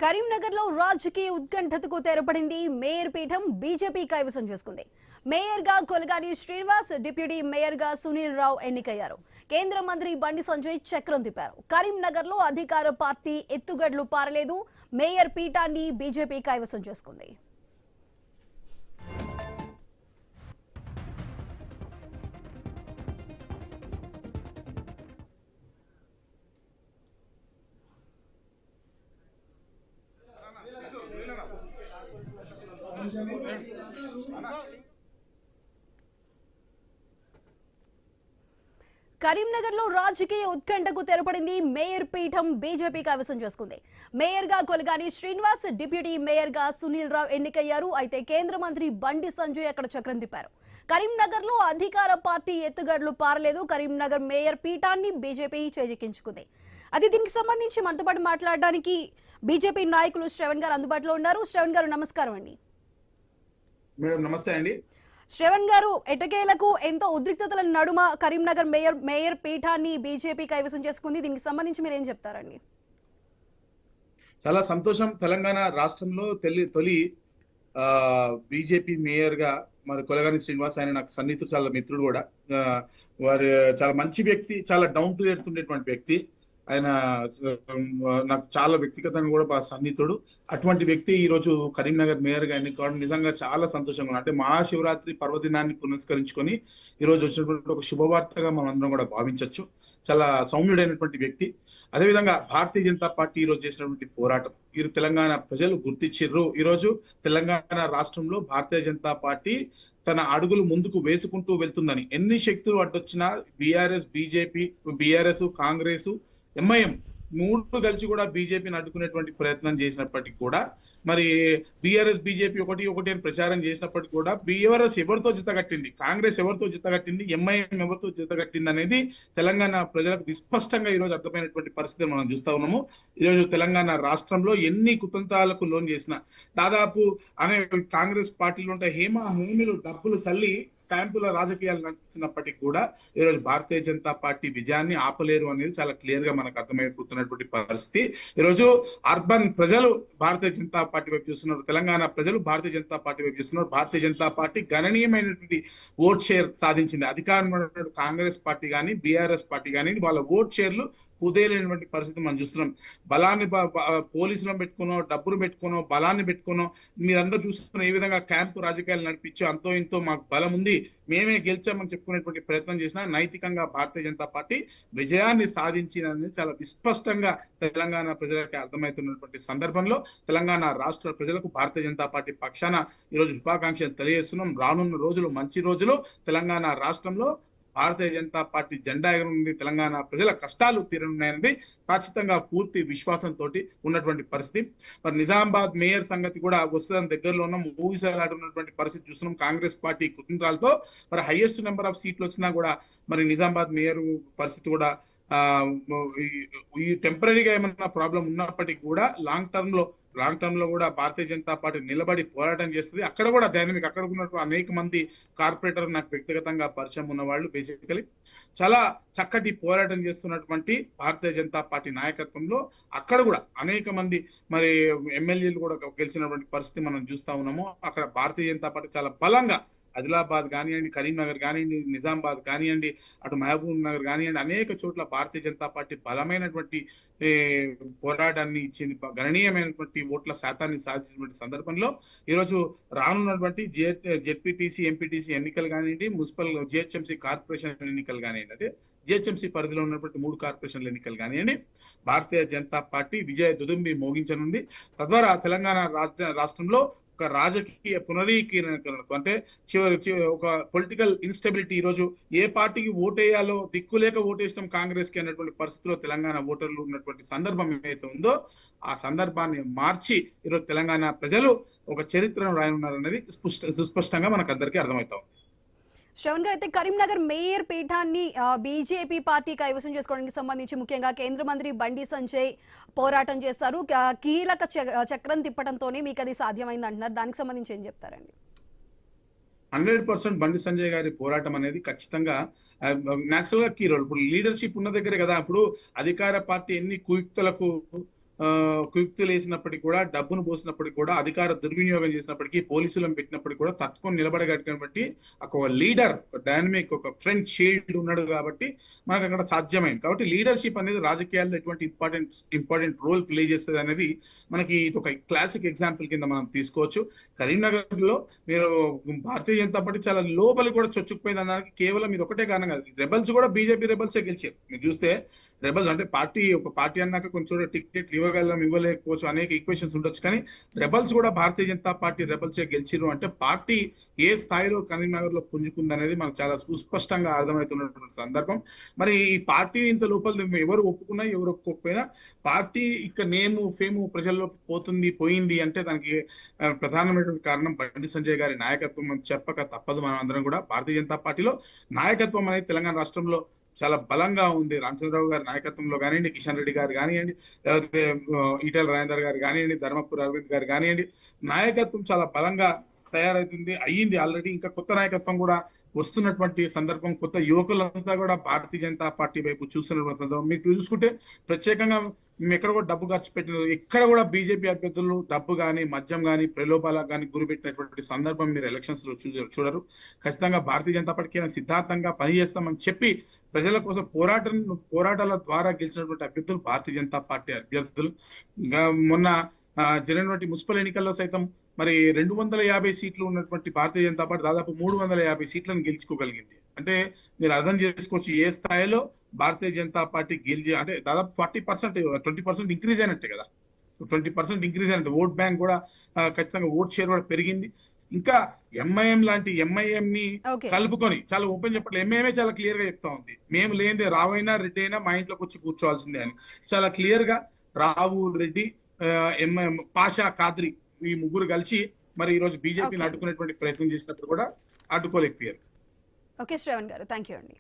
కరీంనగర్ లో రాజకీయ ఉత్కంఠతకు తెరపడింది. మేయర్ పీఠం బీజేపీ కైవసం చేసుకుంది. మేయర్ గా కొలగాని శ్రీనివాస్, డిప్యూటీ మేయర్ గా సునీల్ రావు ఎన్నికయ్యారు. కేంద్ర మంత్రి బండి సంజయ్ చక్రం తిప్పారు. కరీంనగర్ లో అధికార పార్టీ ఎత్తుగడ్లు పారలేదు. మేయర్ పీఠాన్ని బీజేపీ కైవసం చేసుకుంది. కరీంనగర్ లో రాజకీయ ఉత్కంఠకు తెరపడింది. మేయర్ పీఠం బీజేపీ కైవసం చేసుకుంది. మేయర్ గా కొలగాని శ్రీనివాస్, డిప్యూటీ మేయర్ గా సునీల్ రావు ఎన్నికయ్యారు. అయితే కేంద్ర మంత్రి బండి సంజయ్ అక్కడ చక్రం తిప్పారు. కరీంనగర్ లో అధికార పార్టీ ఎత్తుగడ్లు పారలేదు. కరీంనగర్ మేయర్ పీఠాన్ని బీజేపీ చేజిక్కించుకుంది. అది దీనికి సంబంధించి మనతో పాటు మాట్లాడడానికి బీజేపీ నాయకులు శ్రవణ్ గారు అందుబాటులో ఉన్నారు. శ్రవణ్ గారు నమస్కారం అండి. మేడం నమస్తే అండి. శ్రవణ్ గారు, ఎటకేలకు ఎంతో ఉద్రిక్తతల నడుమ కరీంనగర్ మేయర్ పీఠాన్ని బీజేపీ కైవసం చేసుకుంది. దీనికి సంబంధించి మీరు ఏం చెప్తారండి? చాలా సంతోషం. తెలంగాణ రాష్ట్రంలో తొలి బీజేపీ మేయర్ గా మరి కొలగాని శ్రీనివాస్, ఆయన నాకు సన్నిహితుడు, చాలా మిత్రుడు కూడా. వారు చాలా మంచి వ్యక్తి, చాలా డౌన్ టు ఎర్త్ ఉండేటువంటి వ్యక్తి. ఆయన నాకు చాలా వ్యక్తిగతంగా కూడా బాగా సన్నిహితుడు. అటువంటి వ్యక్తి ఈ రోజు కరీంనగర్ మేయర్ గా ఎన్నికవడం నిజంగా చాలా సంతోషంగా ఉంది. అంటే మహాశివరాత్రి పర్వదినాన్ని పురస్కరించుకొని ఈ రోజు వచ్చినటువంటి ఒక శుభవార్తగా మనం అందరం కూడా భావించవచ్చు. చాలా సౌమ్యుడైనటువంటి వ్యక్తి. అదేవిధంగా భారతీయ జనతా పార్టీ ఈ రోజు చేసినటువంటి పోరాటం ఈ తెలంగాణ ప్రజలు గుర్తించిర్రు. ఈ రోజు తెలంగాణ రాష్ట్రంలో భారతీయ జనతా పార్టీ తన అడుగులు ముందుకు వేసుకుంటూ వెళ్తుందని, ఎన్ని శక్తులు అడ్డొచ్చినా BRS, BJP, BRS, Congress, MIM మూడు కలిసి కూడా బీజేపీని అడ్డుకునేటువంటి ప్రయత్నం చేసినప్పటికీ కూడా, మరి బీఆర్ఎస్, బీజేపీ ఒకటి అని ప్రచారం చేసినప్పటికీ కూడా బీఆర్ఎస్ ఎవరితో జతగట్టింది, కాంగ్రెస్ ఎవరితో జతగట్టింది, ఎంఐఎం ఎవరితో జతగట్టింది అనేది తెలంగాణ ప్రజలకు విస్పష్టంగా ఈ రోజు అర్థమైనటువంటి పరిస్థితి మనం చూస్తా ఉన్నాము. ఈరోజు తెలంగాణ రాష్ట్రంలో ఎన్ని కుతంత్రాలకు లోన్ చేసినా, దాదాపు అనేక కాంగ్రెస్ పార్టీలు ఉంటే హేమీలు డబ్బులు చల్లి క్యాంపుల రాజకీయాలు నడిచినప్పటికీ కూడా ఈరోజు భారతీయ జనతా పార్టీ విజయాన్ని ఆపలేరు అనేది చాలా క్లియర్ గా మనకు అర్థమైపోతున్నటువంటి పరిస్థితి. ఈరోజు అర్బన్ ప్రజలు భారతీయ జనతా పార్టీ వైపు చూస్తున్నారు, తెలంగాణ ప్రజలు భారతీయ జనతా పార్టీ వైపు చూస్తున్నారు. Bharatiya Janata party గణనీయమైనటువంటి vote share సాధించింది. అధికారంలో కాంగ్రెస్ పార్టీ కానీ, బీఆర్ఎస్ పార్టీ కానీ వాళ్ళ ఓట్ షేర్లు కుదేలేనటువంటి పరిస్థితి మనం చూస్తున్నాం. బలాన్ని పోలీసులను పెట్టుకునో, డబ్బులు పెట్టుకునో, బలాన్ని పెట్టుకునో మీరందరూ చూస్తున్న ఏ విధంగా క్యాంపు రాజకీయాలు నడిపించి అంతో ఇంతో మాకు బలం ఉంది, మేమే గెలిచామని చెప్పుకునేటువంటి ప్రయత్నం చేసినా నైతికంగా భారతీయ జనతా పార్టీ విజయాన్ని సాధించిందని చాలా విస్పష్టంగా తెలంగాణ ప్రజలకి అర్థమవుతున్నటువంటి సందర్భంలో తెలంగాణ రాష్ట్ర ప్రజలకు భారతీయ జనతా పార్టీ పక్షాన ఈరోజు శుభాకాంక్షలు తెలియజేస్తున్నాం. రానున్న రోజులు మంచి రోజులు. తెలంగాణ రాష్ట్రంలో భారతీయ జనతా పార్టీ జెండా ఎగరనుంది. తెలంగాణ ప్రజల కష్టాలు తీరనున్నాయనేది ఖచ్చితంగా పూర్తి విశ్వాసంతో ఉన్నటువంటి పరిస్థితి. మరి నిజామాబాద్ మేయర్ సంగతి కూడా వస్తుందని దగ్గరలో ఉన్న ఊగిసలాడున్నటువంటి పరిస్థితి చూస్తున్నాం. కాంగ్రెస్ పార్టీ కుటుంబాలతో మరి హైయెస్ట్ నెంబర్ ఆఫ్ సీట్లు వచ్చినా కూడా మరి నిజామాబాద్ మేయర్ పరిస్థితి కూడా ఈ టెంపరీగా ఏమన్నా ప్రాబ్లం ఉన్నప్పటికీ కూడా లాంగ్ టర్మ్ లో కూడా భారతీయ జనతా పార్టీ నిలబడి పోరాటం చేస్తుంది. అక్కడ కూడా డైనమిక్, అక్కడ ఉన్నటువంటి అనేక మంది కార్పొరేటర్ నాకు వ్యక్తిగతంగా పరిచయం ఉన్న వాళ్ళు బేసికలీ చాలా చక్కటి పోరాటం చేస్తున్నటువంటి భారతీయ జనతా పార్టీ నాయకత్వంలో అక్కడ కూడా అనేక మంది మరి ఎమ్మెల్యేలు కూడా గెలిచినటువంటి పరిస్థితి మనం చూస్తా ఉన్నాము. అక్కడ భారతీయ జనతా పార్టీ చాలా బలంగా ఆదిలాబాద్ కానివ్వండి, కరీంనగర్ కానివ్వండి, నిజామాబాద్ కానివ్వండి, అటు మహబూబ్ నగర్ కానివ్వండి, అనేక చోట్ల భారతీయ జనతా పార్టీ బలమైనటువంటి పోరాటాన్ని ఇచ్చింది. గణనీయమైనటువంటి ఓట్ల శాతాన్ని సాధించినటువంటి సందర్భంలో ఈరోజు రానున్నటువంటి జెడ్పీటీసీ, ఎంపీటీసీ ఎన్నికలు కానివ్వండి, మున్సిపల్ జిహెచ్ఎంసీ కార్పొరేషన్ ఎన్నికలు కానివ్వండి, అంటే జిహెచ్ఎంసీ పరిధిలో ఉన్నటువంటి 3 కార్పొరేషన్ల ఎన్నికలు కానివ్వండి, భారతీయ జనతా పార్టీ విజయ దుదుంబి మోగించనుంది. తద్వారా తెలంగాణ రాష్ట్రంలో ఒక రాజకీయ పునరీకరణకు, అంటే ఒక పొలిటికల్ ఇన్స్టెబిలిటీ, ఈరోజు ఏ పార్టీకి ఓటేయాలో దిక్కులేక ఓటేయడం కాంగ్రెస్ కి అన్నటువంటి పరిస్థితిలో తెలంగాణ ఓటర్లు ఉన్నటువంటి సందర్భం ఏదైతే ఉందో ఆ సందర్భాన్ని మార్చి ఈరోజు తెలంగాణ ప్రజలు ఒక చరిత్రను రాయనున్నారనేది సుస్పష్టంగా మనకు అందరికీ అర్థమవుతా ఉంది. శ్రవణ్ గారు, అయితే కరీంనగర్ మేయర్ పీఠాన్ని బీజేపీ పార్టీ కైవసం చేసుకోవడానికి సంబంధించి ముఖ్యంగా కేంద్ర మంత్రి బండి సంజయ్ పోరాటం చేస్తారు. కీలక చక్రం తిప్పడంతోనే మీకు అది సాధ్యమైంది అంటున్నారు. దానికి సంబంధించి ఏం చెప్తారండి? 100% బండి సంజయ్ గారి పోరాటం అనేది ఖచ్చితంగా నేచురల్ గా కీ రోల్. ఇప్పుడు లీడర్షిప్ ఉన్న దగ్గరే కదా ఇప్పుడు అధికార పార్టీ ఎన్ని కుయుక్తులకు కుయుక్తులు వేసినప్పటికీ కూడా, డబ్బును పోసినప్పటికీ కూడా, అధికార దుర్వినియోగం చేసినప్పటికీ, పోలీసులను పెట్టినప్పటికీ కూడా తట్టుకొని నిలబడగలిగినటువంటి ఒక లీడర్, ఒక డైనమిక్, ఒక ఫ్రంట్ షీల్డ్ ఉన్నాడు కాబట్టి మనకు అక్కడ సాధ్యమైంది. కాబట్టి లీడర్షిప్ అనేది రాజకీయాల్లో ఎటువంటి ఇంపార్టెంట్ రోల్ ప్లే చేస్తుంది అనేది మనకి ఇది ఒక క్లాసిక్ ఎగ్జాంపుల్ కింద మనం తీసుకోవచ్చు. కరీంనగర్ లో మీరు భారతీయ జనతా పార్టీ చాలా లోపలి కూడా చొచ్చుకుపోయింది అనడానికి కేవలం ఇది ఒకటే కారణం కాదు. రెబల్స్ కూడా బీజేపీ రెబల్సే గెలిచారు. మీరు చూస్తే రెబల్స్ అంటే ఒక పార్టీ అన్నాక కొంచెం టికెట్ ఇవ్వగలం ఇవ్వలేకపోవచ్చు అనేక ఈక్వేషన్స్ ఉండొచ్చు, కానీ రెబల్స్ కూడా భారతీయ జనతా పార్టీ రెబల్సే గెలిచిరు అంటే పార్టీ ఏ స్థాయిలో కరీంనగర్ లో పుంజుకుంది అనేది మనకు చాలా సుస్పష్టంగా అర్థమవుతున్నటువంటి సందర్భం. మరి ఈ పార్టీ ఇంత లోపల ఎవరు ఒప్పుకున్నా ఎవరు ఒప్పుకోకపోయినా పార్టీ ఇక నేము ఫేము ప్రజల్లో పోయింది అంటే దానికి ప్రధానమైనటువంటి కారణం బండి సంజయ్ గారి నాయకత్వం అని చెప్పక తప్పదు. మనం అందరం కూడా భారతీయ జనతా పార్టీలో నాయకత్వం అనేది తెలంగాణ రాష్ట్రంలో చాలా బలంగా ఉంది. రామచంద్రరావు గారి నాయకత్వంలో కానివ్వండి, కిషన్ రెడ్డి గారు కానివ్వండి, లేకపోతే ఈటెల రాజేందర్ గారు కానివ్వండి, ధర్మపురి అరవింద్ గారు కానివ్వండి, నాయకత్వం చాలా బలంగా అయ్యింది ఆల్రెడీ. ఇంకా కొత్త నాయకత్వం కూడా వస్తున్నటువంటి సందర్భం, కొత్త యువకులంతా కూడా భారతీయ జనతా పార్టీ వైపు చూస్తున్నటువంటి సందర్భం. మీకు చూసుకుంటే ప్రత్యేకంగా మేము ఎక్కడ కూడా డబ్బు ఖర్చు పెట్టిన, ఎక్కడ కూడా బీజేపీ అభ్యర్థులు డబ్బు కానీ, మద్యం కానీ, ప్రలోభాలకు కానీ గురిపెట్టినటువంటి సందర్భం మీరు ఎలక్షన్స్ లో చూడరు. ఖచ్చితంగా భారతీయ జనతా పార్టీకి సిద్ధాంతంగా పనిచేస్తామని చెప్పి ప్రజల కోసం పోరాటాల ద్వారా గెలిచినటువంటి అభ్యర్థులు భారతీయ జనతా పార్టీ అభ్యర్థులు. మొన్న జరిగినటువంటి మున్సిపల్ ఎన్నికల్లో సైతం మరి 250 సీట్లు ఉన్నటువంటి భారతీయ జనతా పార్టీ దాదాపు 350 సీట్లను గెలుచుకోగలిగింది. అంటే మీరు అర్థం చేసుకోవచ్చు ఏ స్థాయిలో భారతీయ జనతా పార్టీ అంటే దాదాపు 40%, 20% ఇంక్రీజ్ అయినట్టే కదా. 20% ఇంక్రీజ్ అయినట్టు ఓట్ బ్యాంక్ కూడా ఖచ్చితంగా ఓట్ షేర్ కూడా పెరిగింది. ఇంకా ఎంఐఎం లాంటి ఎంఐఎం ని కలుపుకొని చాలా ఓపెన్ చెప్పట్లేదు, ఎంఐఎంఏ చాలా క్లియర్ గా చెప్తా ఉంది, మేము లేనిదే రావైనా రెడ్డి అయినా మా ఇంట్లోకి వచ్చి కూర్చోవాల్సిందే అని చాలా క్లియర్ గా రావు రెడ్డి, ఎంఐఎం పాషా ఖాద్రి ఈ ముగ్గురు కలిసి మరి ఈ రోజు బీజేపీని అడ్డుకునేటువంటి ప్రయత్నం చేసినప్పుడు కూడా అడ్డుకోలేకపోయారు. ఓకే శ్రవణ్ గారు, థ్యాంక్ యూ అండి.